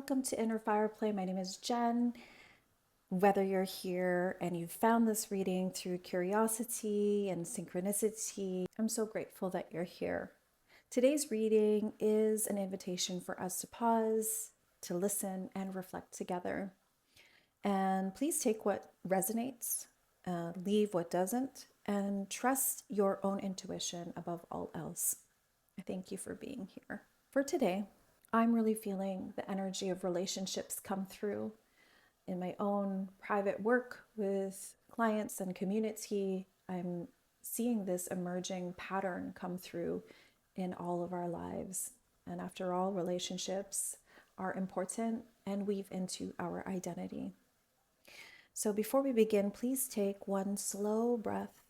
welcome to Inner Fire Play. My name is Jen. Whether you're here and you found this reading through curiosity and synchronicity, I'm so grateful that you're here. Today's reading is an invitation for us to pause, to listen, and reflect together. And please take what resonates, leave what doesn't, and trust your own intuition above all else. I thank you for being here. For today, I'm really feeling the energy of relationships come through in my own private work with clients and community. I'm seeing this emerging pattern come through in all of our lives. And after all, relationships are important and weave into our identity. So before we begin, please take one slow breath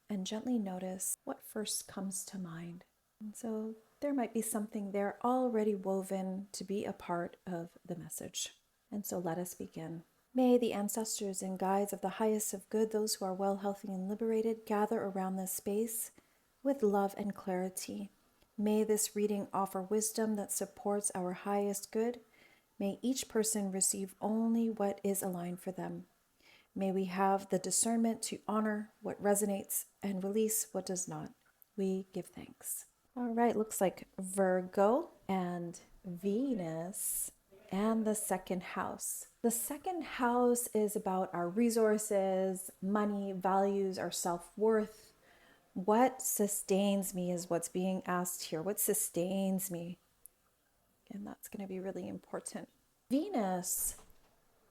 and gently notice what first comes to mind. And so there might be something there already woven to be a part of the message. And so let us begin. May the ancestors and guides of the highest of good, those who are well, healthy, and liberated, gather around this space with love and clarity. May this reading offer wisdom that supports our highest good. May each person receive only what is aligned for them. May we have the discernment to honor what resonates and release what does not. We give thanks. All right, looks like Virgo and Venus and the second house. The second house is about our resources, money, values, our self-worth. What sustains me is what's being asked here. What sustains me? And that's going to be really important. Venus,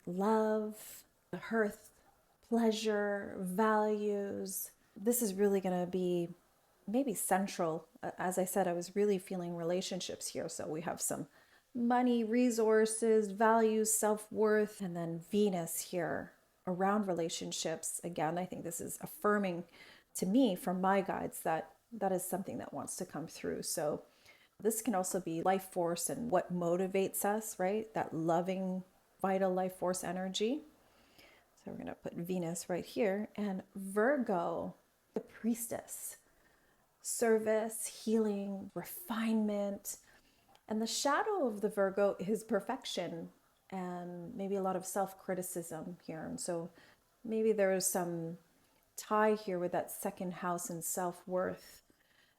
love, the hearth, pleasure, values. This is really going to be maybe central. As I said, I was really feeling relationships here. So we have some money, resources, values, self-worth, and then Venus here around relationships. Again, I think this is affirming to me from my guides that that is something that wants to come through. So this can also be life force and what motivates us, right? That loving, vital life force energy. So we're going to put Venus right here. And Virgo, the priestess, service, healing, refinement. And the shadow of the Virgo is perfection and maybe a lot of self-criticism here. And so maybe there's some tie here with that second house and self-worth.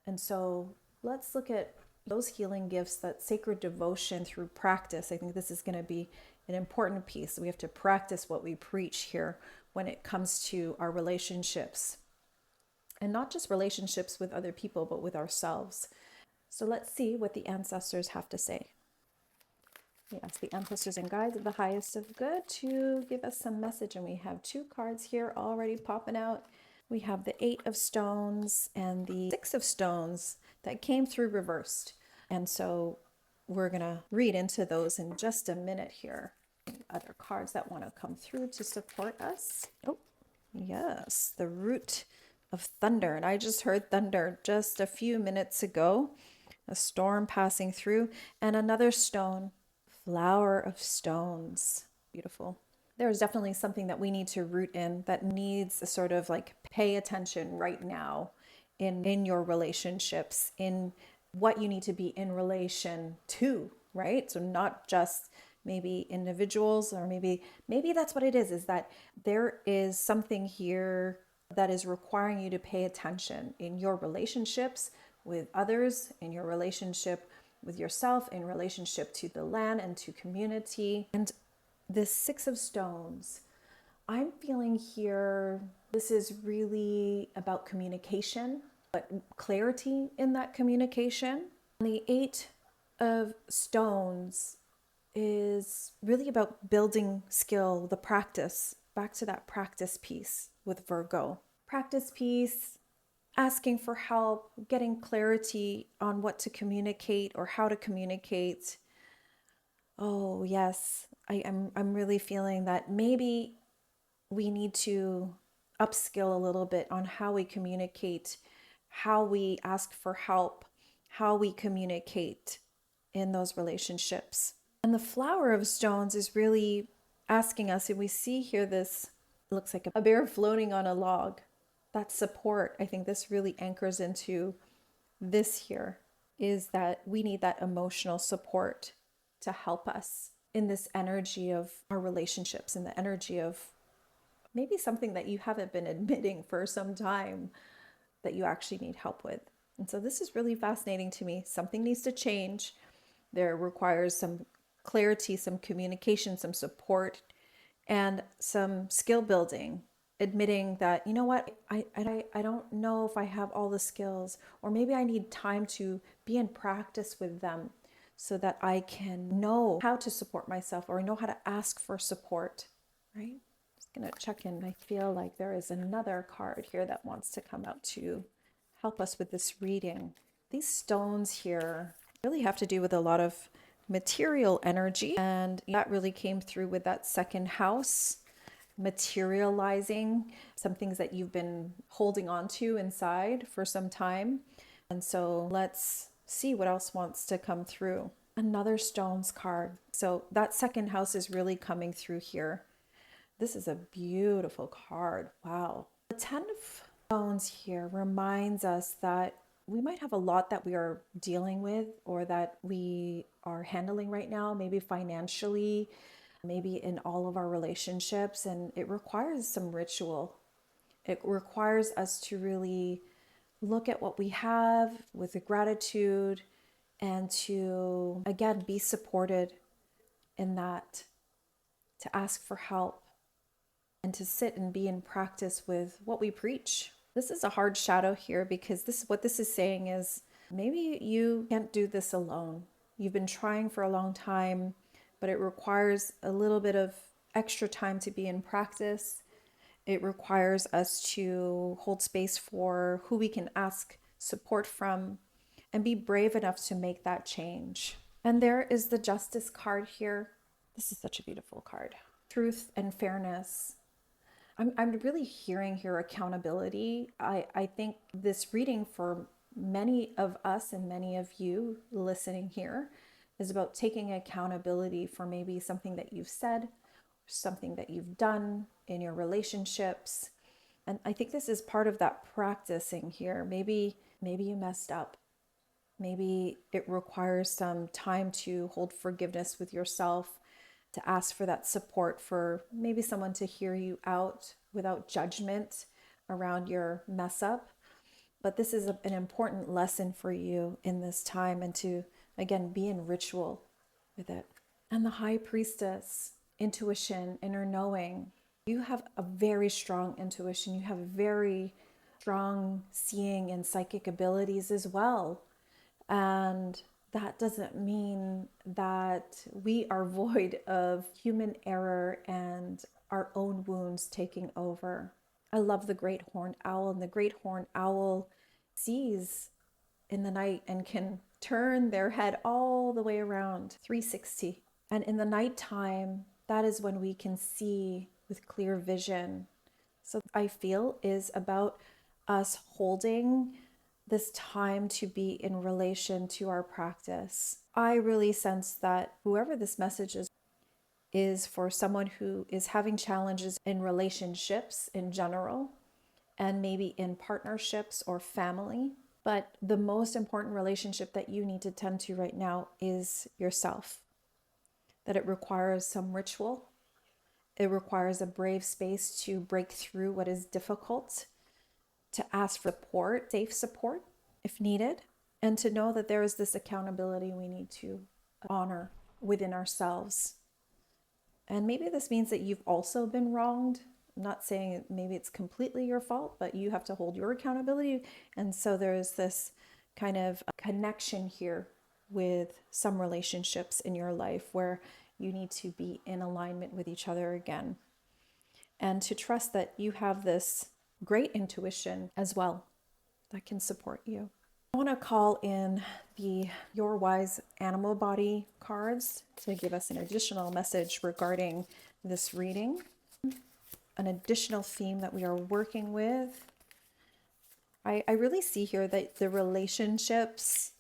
And so let's look at those healing gifts, that sacred devotion through practice. I think this is going to be an important piece. We have to practice what we preach here when it comes to our relationships. And not just relationships with other people, but with ourselves. So let's see what the ancestors have to say. We ask the ancestors and guides of the highest of good to give us some message. And we have two cards here already popping out. We have the 8 of stones and the 6 of stones that came through reversed. And so we're going to read into those in just a minute here. Other cards that want to come through to support us. Oh, yes, the root of thunder. And I just heard thunder just a few minutes ago. A storm passing through and another stone, flower of stones. Beautiful. There's definitely something that we need to root in that needs a sort of like pay attention right now in your relationships, in what you need to be in relation to, right? So not just maybe individuals, or maybe that's what it is that there is something here that is requiring you to pay attention in your relationships with others, in your relationship with yourself, in relationship to the land and to community. And this 6 of stones, I'm feeling here, this is really about communication, but clarity in that communication. And the 8 of stones is really about building skill, the practice, back to that practice piece with Virgo. Practice piece, asking for help, getting clarity on what to communicate or how to communicate. Oh, yes, I'm really feeling that maybe we need to upskill a little bit on how we communicate, how we ask for help, how we communicate in those relationships. And the flower of stones is really asking us, and we see here this, it looks like a bear floating on a log. That support, I think this really anchors into this here, is that we need that emotional support to help us in this energy of our relationships, in the energy of maybe something that you haven't been admitting for some time that you actually need help with. And so this is really fascinating to me. Something needs to change. There requires some clarity, some communication, some support, and some skill building. Admitting that, you know what, I don't know if I have all the skills, or maybe I need time to be in practice with them so that I can know how to support myself or know how to ask for support, right? Just gonna check in. I feel like there is another card here that wants to come out to help us with this reading. These stones here really have to do with a lot of material energy, and that really came through with that second house, materializing some things that you've been holding on to inside for some time. And so let's see what else wants to come through. Another stones card. So that second house is really coming through here. This is a beautiful card. Wow. The 10 of stones here reminds us that we might have a lot that we are dealing with or that we are handling right now, maybe financially, maybe in all of our relationships, and it requires some ritual. It requires us to really look at what we have with a gratitude and to, again, be supported in that, to ask for help and to sit and be in practice with what we preach. This is a hard shadow here because what this is saying is maybe you can't do this alone. You've been trying for a long time, but it requires a little bit of extra time to be in practice. It requires us to hold space for who we can ask support from and be brave enough to make that change. And there is the Justice card here. This is such a beautiful card. Truth and fairness. I'm really hearing here accountability. I think this reading for many of us and many of you listening here is about taking accountability for maybe something that you've said, something that you've done in your relationships. And I think this is part of that practicing here. Maybe you messed up. Maybe it requires some time to hold forgiveness with yourself, to ask for that support, for maybe someone to hear you out without judgment around your mess up. But this is an important lesson for you in this time, and to, again, be in ritual with it. And the High Priestess, intuition, inner knowing. You have a very strong intuition. You have very strong seeing and psychic abilities as well. And that doesn't mean that we are void of human error and our own wounds taking over. I love the great horned owl, and the great horned owl sees in the night and can turn their head all the way around 360. And in the nighttime, that is when we can see with clear vision. So I feel is about us holding this time to be in relation to our practice. I really sense that whoever this message is for someone who is having challenges in relationships in general, and maybe in partnerships or family. But the most important relationship that you need to tend to right now is yourself. That it requires some ritual. It requires a brave space to break through what is difficult, to ask for support, safe support if needed, and to know that there is this accountability we need to honor within ourselves. And maybe this means that you've also been wronged. I'm not saying maybe it's completely your fault, but you have to hold your accountability. And so there's this kind of connection here with some relationships in your life where you need to be in alignment with each other again. And to trust that you have this great intuition as well that can support you. I want to call in the Your Wise Animal Body cards to give us an additional message regarding this reading, an additional theme that we are working with. I really see here that the relationships,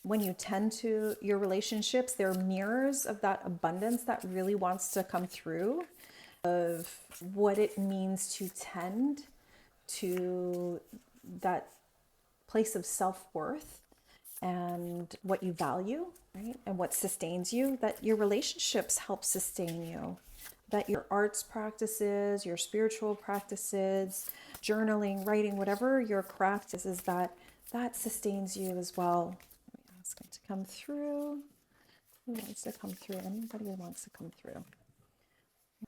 when you tend to your relationships, they're mirrors of that abundance that really wants to come through, of what it means to tend to that place of self-worth and what you value, right? And what sustains you, that your relationships help sustain you, that your arts practices, your spiritual practices, journaling, writing, whatever your craft is that sustains you as well. Let me ask him to come through. Who wants to come through? Anybody who wants to come through.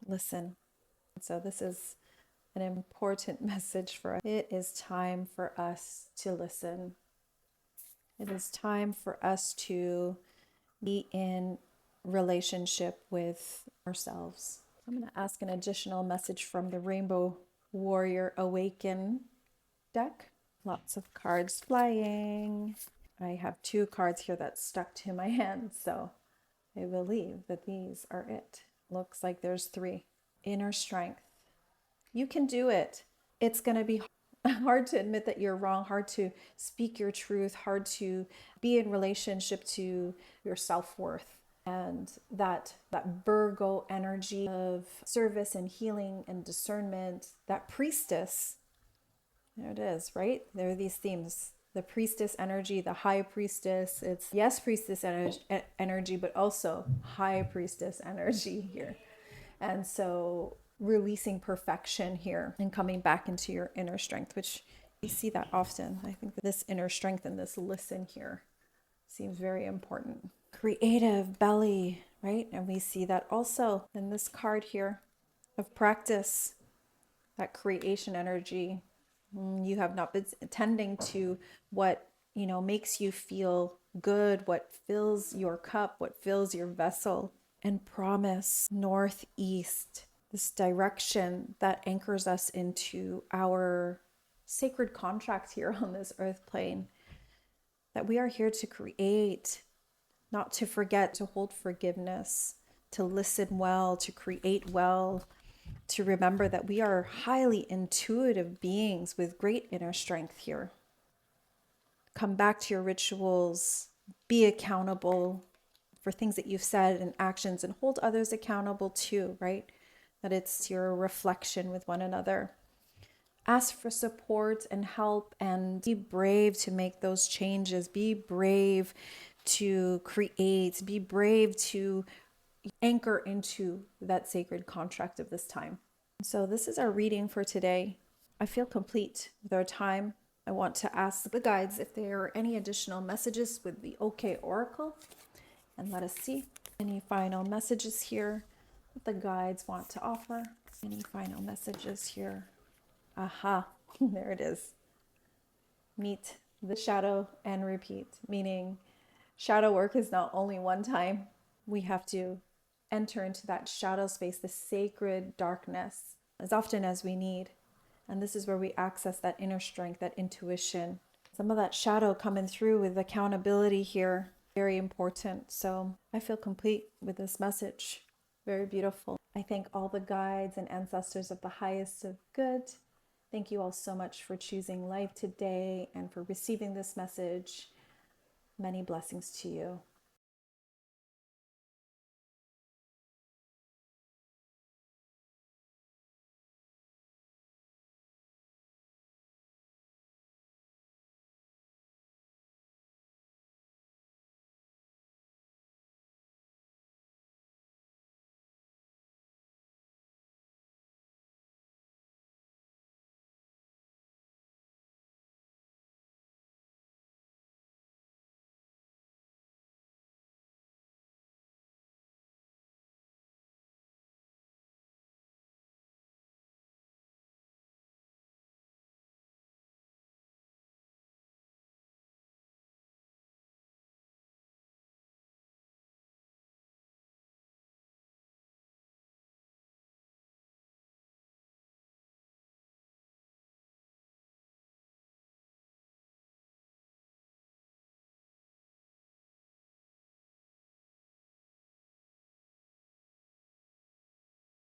Listen. So this is an important message for us. It is time for us to listen. It is time for us to be in relationship with ourselves. I'm going to ask an additional message from the Rainbow Warrior Awaken deck. Lots of cards flying. I have 2 cards here that stuck to my hand, so I believe that these are it. Looks like there's 3. Inner strength. You can do it. It's going to be hard to admit that you're wrong, hard to speak your truth, hard to be in relationship to your self-worth. And that Virgo energy of service and healing and discernment, that priestess, there it is, right? There are these themes. The priestess energy, the high priestess. It's yes, priestess energy, but also high priestess energy here. And so releasing perfection here and coming back into your inner strength, which we see that often. I think that this inner strength and this listen here seems very important. Creative belly, right? And we see that also in this card here of practice, that creation energy. You have not been tending to what, makes you feel good, what fills your cup, what fills your vessel. And promise, northeast, this direction that anchors us into our sacred contract here on this earth plane, that we are here to create, not to forget, to hold forgiveness, to listen well, to create well, to remember that we are highly intuitive beings with great inner strength here. Come back to your rituals, be accountable for things that you've said and actions, and hold others accountable too, right? That it's your reflection with one another. Ask for support and help, and be brave to make those changes. Be brave to create. Be brave to anchor into that sacred contract of this time. So this is our reading for today. I feel complete with our time. I want to ask the guides if there are any additional messages with the OK Oracle, and let us see any final messages here that the guides want to offer. Any final messages here? Aha, there it is. Meet the shadow and repeat, meaning shadow work is not only one time. We have to enter into that shadow space, the sacred darkness, as often as we need. And this is where we access that inner strength, that intuition. Some of that shadow coming through with accountability here, very important. So I feel complete with this message. Very beautiful. I thank all the guides and ancestors of the highest of good. Thank you all so much for choosing life today and for receiving this message. Many blessings to you.